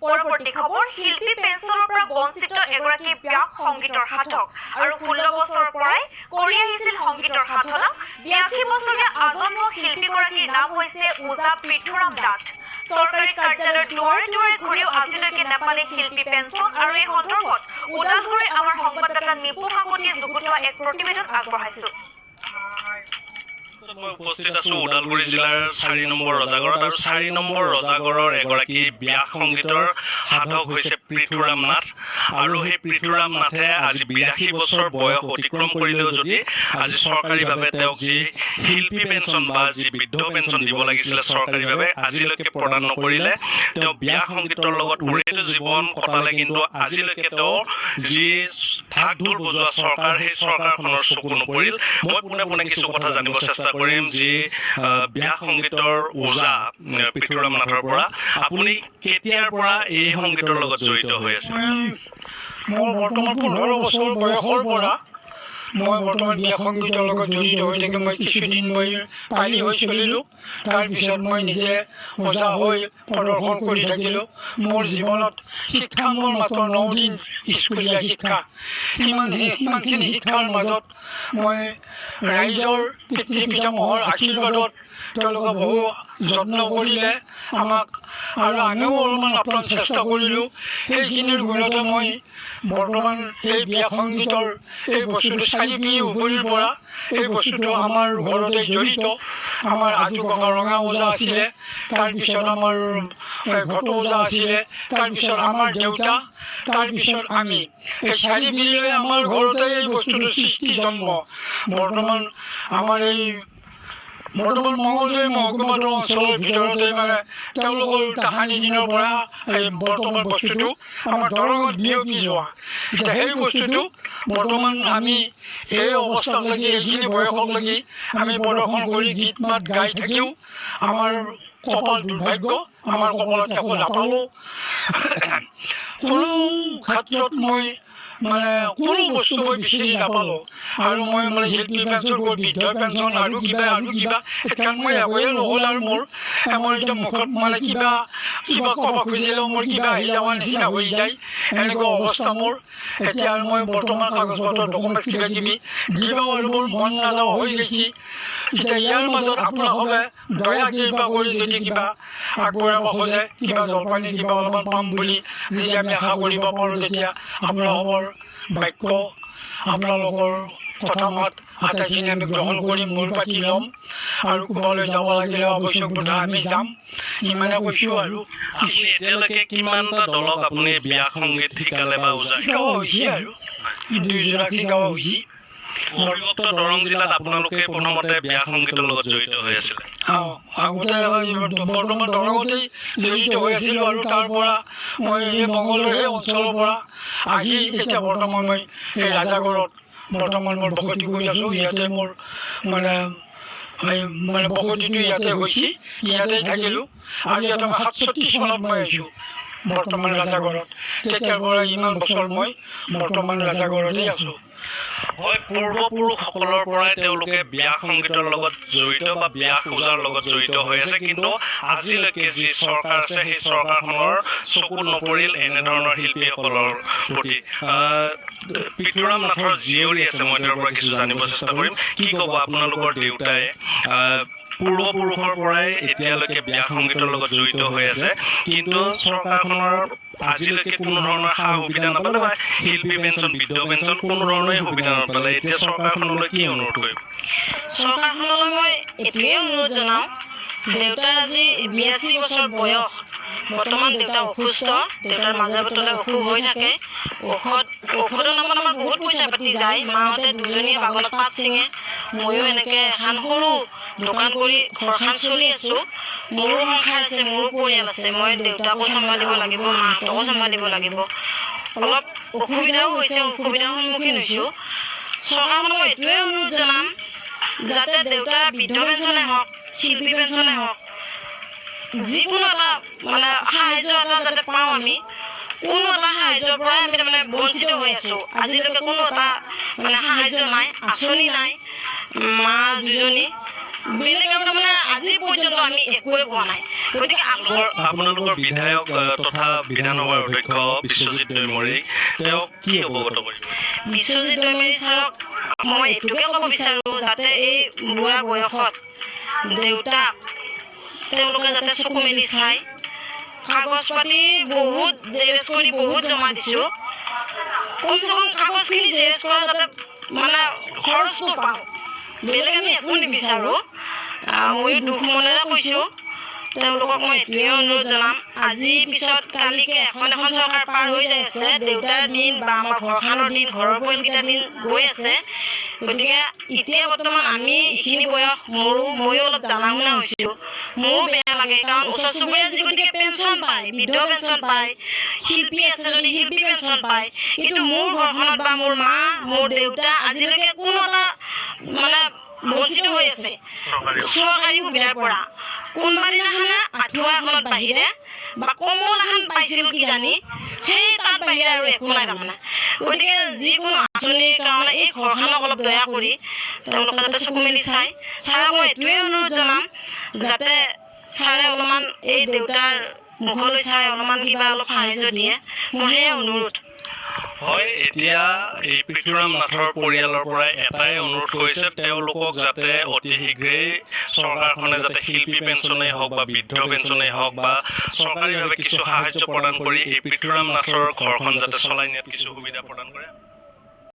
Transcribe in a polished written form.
পৰৱৰ্তী খবৰ শিল্পী পেঞ্চনৰ পৰা বঞ্চিত এগৰাকী ব্যাস সংগীতৰ সাধক আৰু 16 বছৰৰ পৰাই কৰি আহিছিল সংগীতৰ সাধনা 82 বছৰীয়া আজন্ম শিল্পীগৰাকীৰ নাম হৈছে ওজা পৃথুৰাম নাথ চৰকাৰী কাৰ্যালয়ৰ দুৱাৰে দুৱাৰে ঘূৰিও আজিলৈকে নেপালে শিল্পী পেঞ্চন আৰু এই সন্দৰ্ভত ওদালগুৰিৰ আমাৰ সংবাদদাতা নিপু কাকতিয়ে যুগুতোৱা এক প্ৰতিবেদন আগবঢ়াইছো মই উপস্থিত আছো ওদালগুৰি জিলাৰ 4 নম্বৰ ৰজাগড়ত আৰু 4 নম্বৰ ৰজাগড়ৰ এগৰাকী ব্যাস সংগীতৰ সাধক হৈছে পৃথুৰাম নাথ আৰু সেই পৃথুৰাম নাথে আজি 82 বছৰ বয়স অতিক্ৰম কৰিলেও যদি আজি চৰকাৰীভাৱে তেওঁক যি শিল্পী পেঞ্চন বা যি বৃদ্ধ পেঞ্চন দিব লাগিছিল চৰকাৰীভাৱে আজিলৈকে প্ৰদান নকৰিলে তেওঁ ব্যাস সংগীতৰ লগত উৰিত জীৱন কটালে কিন্তু আজিলৈকে তেওঁ যি ঢাক ঢোল বজোৱা চৰকাৰ সেই চৰকাৰখনৰ চকু নপৰিল মই পোনে পোনে কিছু কথা জানিব চেষ্টা কৰিম যে ব্যাস সংগীতৰ ওজা পৃথুৰাম নাথৰ পৰা আপুনি কেতিয়াৰ পৰা এই সংগীতৰ লগত জড়িত হৈ আছে মোৰ বৰ্তমান 15 বছৰ বয়সৰ পৰা মই বৰ্তমান ব্যাস সংগীতৰ লগত জড়িত হৈ থাকি মই কিছুদিন মই পালি হৈ চলিলোঁ তাৰপিছত মই নিজে ওজা হৈ প্ৰদৰ্শন কৰি থাকিলোঁ মোৰ জীৱনত শিক্ষা মোৰ মাত্ৰ 9 দিন স্কুলীয়া শিক্ষা সিমানখিনি শিক্ষাৰ মাজত মই ৰাইজৰ পিতৃ পিতামহৰ আশীৰ্বাদত তেওঁলোকে বহু যত্ন কৰিলে আমাক আৰু আমিও অলপমান আপ্ৰাণ চেষ্টা কৰিলোঁ সেইখিনিৰ গুণতে মই বৰ্তমান এই ব্যাস সংগীতৰ এই বস্তুটো চাৰিপিনি উভৰিৰ পৰা এই বস্তুটো আমাৰ ঘৰতে জড়িত আমাৰ আজু ককা ৰঙা ওজা আছিলে তাৰপিছত আমাৰ ঘট ওজা আছিলে তাৰপিছত আমাৰ দেউতা তাৰপিছত আমি এই চাৰিপিনিলৈ আমাৰ ঘৰতে এই বস্তুটো সৃষ্টি জন্ম বৰ্তমান আমাৰ এই বৰ্তমান মঙলদৈ মহকুমাটোৰ অঞ্চলৰ ভিতৰতে মানে তেওঁলোকৰ তাহানি দিনৰ পৰা এই বৰ্তমান বস্তুটো আমাৰ দৰঙত বিয়পি যোৱা এতিয়া সেই বস্তুটো বৰ্তমান আমি এই অৱস্থাত লাগি এইখিনি বয়সত লাগি আমি প্ৰদৰ্শন কৰি গীত মাত গাই থাকিও আমাৰ কপাল দুৰ্ভাগ্য আমাৰ কপালত একো নাপালোঁ কোনো ক্ষেত্ৰত মই মানে কোনো বস্তু মই বিচাৰি নাপালোঁ আৰু মই মানে শিল্পী পেঞ্চন বৃদ্ধ পেঞ্চন আৰু কিবা সেইকাৰণ মই একোৱে নহ'ল আৰু মোৰ এতিয়া মুখত মানে কিবা ক'ব খুজিলেও মোৰ কিবা আহি যোৱাৰ নিচিনা হৈ যায় এনেকুৱা অৱস্থা মোৰ এতিয়া আৰু মই বৰ্তমান কাগজ পত্ৰ ডকুমেণ্টছ কিবা কিবি দিবাও আৰু মোৰ মন নাযাওঁ হৈ গৈছে এতিয়া ইয়াৰ মাজত আপোনালোকে দয়া কৃপা কৰি যদি কিবা আগবঢ়াব খোজে কিবা জলপানী কিবা অলপমান পাম বুলি যদি আমি আশা কৰিব পাৰোঁ তেতিয়া আপোনালোকৰ বাক্য আপোনালোকৰ কথা মাত আটাইখিনি আমি গ্ৰহণ কৰি মূল পাতি ল'ম আৰু ক'ৰবালৈ যাব লাগিলে আৱশ্যক বোধা আমি যাম ইমানে কৈছোঁ আৰু এতিয়ালৈকে কিমানটা দলক আপুনি ব্যাস সংগীত শিকালে বা ওজা শিকোৱা হৈছে আৰু 2 জোৰা শিকোৱা হৈছে অবিভক্ত দৰং জিলাত আপোনালোকে প্ৰথমতে ব্যাস সংগীতৰ লগত জড়িত হৈ আছিলে আগতে বৰ্তমান দৰঙতেই জড়িত হৈ আছিলোঁ আৰু তাৰ পৰা মই এই মঙলদৈ এই অঞ্চলৰ পৰা আহি এতিয়া বৰ্তমান মই এই ৰাজাগড়ত বৰ্তমান মই বসতি কৰি আছোঁ ইয়াতে মোৰ মানে বসতিটো ইয়াতে হৈছে ইয়াতে থাকিলোঁ আৰু ইয়াতে মই 67 চনত মই আহিছোঁ বৰ্তমান ৰাজাগড়ত তেতিয়াৰ পৰা ইমান বছৰ মই বৰ্তমান ৰাজাগড়তেই আছোঁ হয় পূৰ্বপুৰুষসকলৰ পৰাই তেওঁলোকে ব্যাস সংগীতৰ লগত জড়িত বা ব্যাস ওজাৰ লগত জড়িত হৈ আছে কিন্তু আজিলৈকে যি চৰকাৰ আছে সেই চৰকাৰখনৰ চকুত নপৰিল এনেধৰণৰ শিল্পীসকলৰ প্ৰতি পৃথুৰাম নাথৰ জীয়ৰী আছে মই তেওঁৰ পৰা কিছু জানিব চেষ্টা কৰিম কি ক'ব আপোনালোকৰ দেউতাই পূৰ্বপুৰুষৰ পৰাই এতিয়ালৈকে ব্যাস সংগীতৰ লগত জড়িত হৈ আছে কিন্তু চৰকাৰখনৰ আজিলৈকে কোনো ধৰণৰ সা সুবিধা নাপালে বা শিল্পী পেঞ্চন বৃদ্ধ পেঞ্চন কোনো ধৰণেই সুবিধা নাপালে এতিয়া চৰকাৰখনলৈ কি অনুৰোধ কৰিম চৰকাৰখনলৈ মই এইটোৱে অনুৰোধ জনাওঁ দেউতাৰ আজি 82 বছৰ বয়স বৰ্তমান দেউতা অসুস্থ দেউতাৰ মাজে বতলে অসুখ হৈ থাকে ঔষধৰ নামত আমাৰ বহুত পইচা পাতি যায় মাহঁতে দুজনীয়ে বাগানত পাত ছিঙে ময়ো এনেকৈ এখন সৰু দোকান কৰি ঘৰখন চলি আছোঁ মোৰো সংসাৰ আছে মোৰো পৰিয়াল আছে মই দেউতাকো চম্ভালিব লাগিব মাহঁতকো চম্ভালিব লাগিব অলপ অসুবিধাও হৈছে অসুবিধাৰ সন্মুখীন হৈছোঁ চৰকাৰখনক মই এইটোৱে অনুৰোধ জনাম যাতে দেউতাৰ বৃদ্ধ পেঞ্চনে হওক শিল্পী পেঞ্চনে হওক যিকোনো এটা মানে সাহাৰ্য এটা যাতে পাওঁ আমি কোনো এটা সাহাৰ্যৰ পৰাই আমি তাৰমানে বঞ্চিত হৈ আছোঁ আজিলৈকে কোনো এটা মানে সাহাৰ্য নাই আঁচনি নাই মা দুজনী বেলেগ তাৰমানে আজি পৰ্যন্ত আমি একোৱে পোৱা নাই গতিকে আপোনালোকৰ বিধায়ক তথা বিধানসভাৰ অধ্যক্ষ বিশ্বজিৎ দৈমৰী তেওঁক কি অৱগত কৰিব? বিশ্বজিৎ দৈমাৰী ছাৰক মই এইটোকে ক'ব বিচাৰোঁ যাতে এই বুঢ়া বয়সত দেউতাক তেওঁলোকে যাতে চকু মেলি চাই। কাগজ পাতি বহুত জেৰেক্স কৰি বহুত জমা দিছোঁ, কমচে কম কাগজখিনি জেৰেক্স কৰা যাতে মানে খৰচটো পাওঁ, বেলেগ আমি একো নিবিচাৰোঁ। ময়ো দুখ মনেৰে কৈছোঁ, তেওঁলোকক মই এইটোৱে অনুৰোধ জনাম, আজিৰ পিছত কালিকে এখন চৰকাৰ পাৰ হৈ যাই আছে, দেউতাৰ দিন বা আমাৰ ঘৰখনৰ দিন, ঘৰৰ পৰিয়ালকেইটাৰ দিন গৈ আছে। গতিকে এতিয়া বৰ্তমান আমি এইখিনি বয়স ময়ো অলপ জানা শুনা হৈছোঁ, মোৰো বেয়া লাগে, কাৰণ ওচৰ চুবুৰীয়া যি গতিকে পেঞ্চন পায়, বৃদ্ধ পেঞ্চন পায়, শিল্পী আছে যদি শিল্পী পেঞ্চন পায়, কিন্তু মোৰ ঘৰখনত বা মোৰ মা মোৰ দেউতা আজিলৈকে কোনো এটা মানে বঞ্চিত হৈ আছে চৰকাৰী সুবিধাৰ পৰা। কোনোবা দিনাখনে আঁঠুৱা এখনত বাহিৰে বা কম্বল এখন পাইছিল কিজানি, সেই তাত বাহিৰে আৰু একো নাই তাৰমানে। গতিকে যিকোনো আঁচনিৰ কাৰণে এই ঘৰখনক অলপ দয়া কৰি তেওঁলোকে যাতে চকু মেলি চায়। ছাৰক মই এইটোৱে অনুৰোধ জনাম যাতে ছাৰে অলপমান এই দেউতাৰ মুখলৈ চাই অলপমান কিবা অলপ সাহাৰ্য দিয়ে, মোৰ সেয়ে অনুৰোধ। হয়, এতিয়া এই পৃথুৰাম নাথৰ পৰিয়ালৰ পৰাই এটাই অনুৰোধ কৰিছে, তেওঁলোকক যাতে অতি শীঘ্ৰেই চৰকাৰখনে যাতে শিল্পী পেঞ্চনেই হওক বা বৃদ্ধ পেঞ্চনেই হওক বা চৰকাৰীভাৱে কিছু সাহাৰ্য প্ৰদান কৰি এই পৃথুৰাম নাথৰ ঘৰখন যাতে চলাই নিয়াত কিছু সুবিধা প্ৰদান কৰে।